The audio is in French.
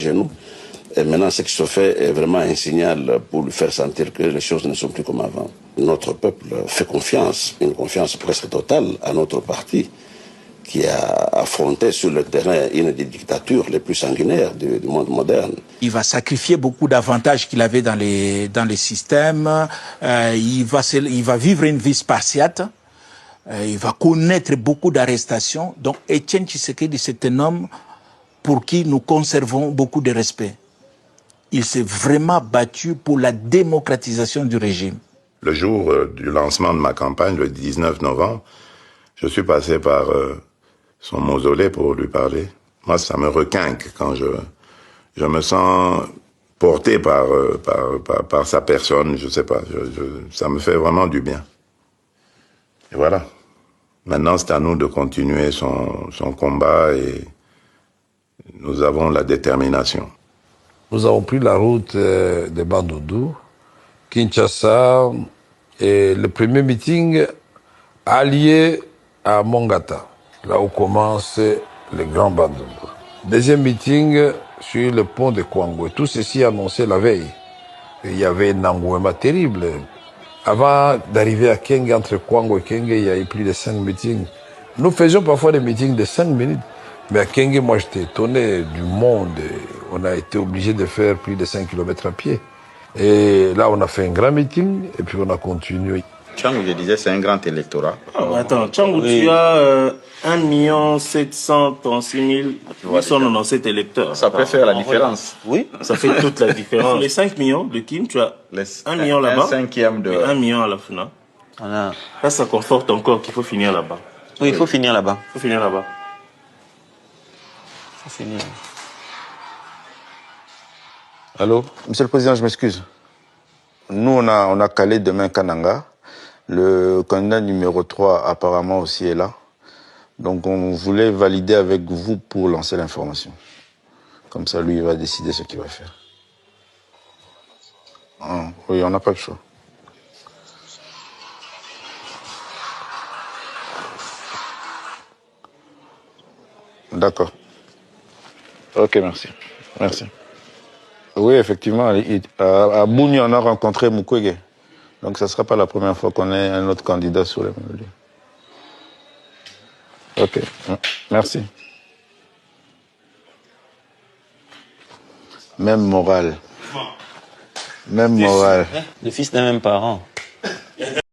chez nous. Et maintenant, ce qui se fait est vraiment un signal pour lui faire sentir que les choses ne sont plus comme avant. Notre peuple fait confiance, une confiance presque totale à notre parti, qui a affronté sur le terrain une des dictatures les plus sanguinaires du monde moderne. Il va sacrifier beaucoup d'avantages qu'il avait dans les systèmes. Il va vivre une vie spartiate. Il va connaître beaucoup d'arrestations. Donc Étienne Tshisekedi, c'est un homme pour qui nous conservons beaucoup de respect. Il s'est vraiment battu pour la démocratisation du régime. Le jour du lancement de ma campagne, le 19 novembre, je suis passé par son mausolée pour lui parler. Moi, ça me requinque quand je me sens porté par sa personne, je sais pas, ça me fait vraiment du bien. Et voilà. Maintenant, c'est à nous de continuer son combat et nous avons la détermination. Nous avons pris la route de Bandundu, Kinshasa, et le premier meeting allié à Mongata, là où commence le grand Bandundu. Deuxième meeting sur le pont de Kwango. Tout ceci annoncé la veille. Il y avait un engouement terrible. Avant d'arriver à Kenge, entre Kwango et Kenge, il y a eu plus de 5 meetings. Nous faisions parfois des meetings de 5 minutes. Mais à Kenge, moi, j'étais étonné du monde. On a été obligé de faire plus de 5 kilomètres à pied. Et là, on a fait un grand meeting et puis on a continué. Tchangou, je disais, c'est un grand électorat. Attends, Tchangou, tu as 1 736 897 électeurs. Ça peut faire la différence. Oui, ça fait toute la différence. Sur les 5 millions de Kim, tu as 1 million là-bas. Un cinquième de... 1 million à la FUNA. Voilà. Ça conforte encore qu'il faut finir là-bas. Oui, il faut finir là-bas. Il faut finir là-bas. Il faut finir. Allô? Monsieur le Président, je m'excuse. Nous, on a calé demain Kananga. Le candidat numéro 3, apparemment, aussi est là. Donc, on voulait valider avec vous pour lancer l'information. Comme ça, lui, il va décider ce qu'il va faire. Ah, oui, on n'a pas le choix. D'accord. Ok, merci. Merci. Oui, effectivement, à Bouni, on a rencontré Mukwege. Donc, ce ne sera pas la première fois qu'on ait un autre candidat sur les mêmes lignes. Ok, merci. Même morale. Même morale. Le fils d'un même parent.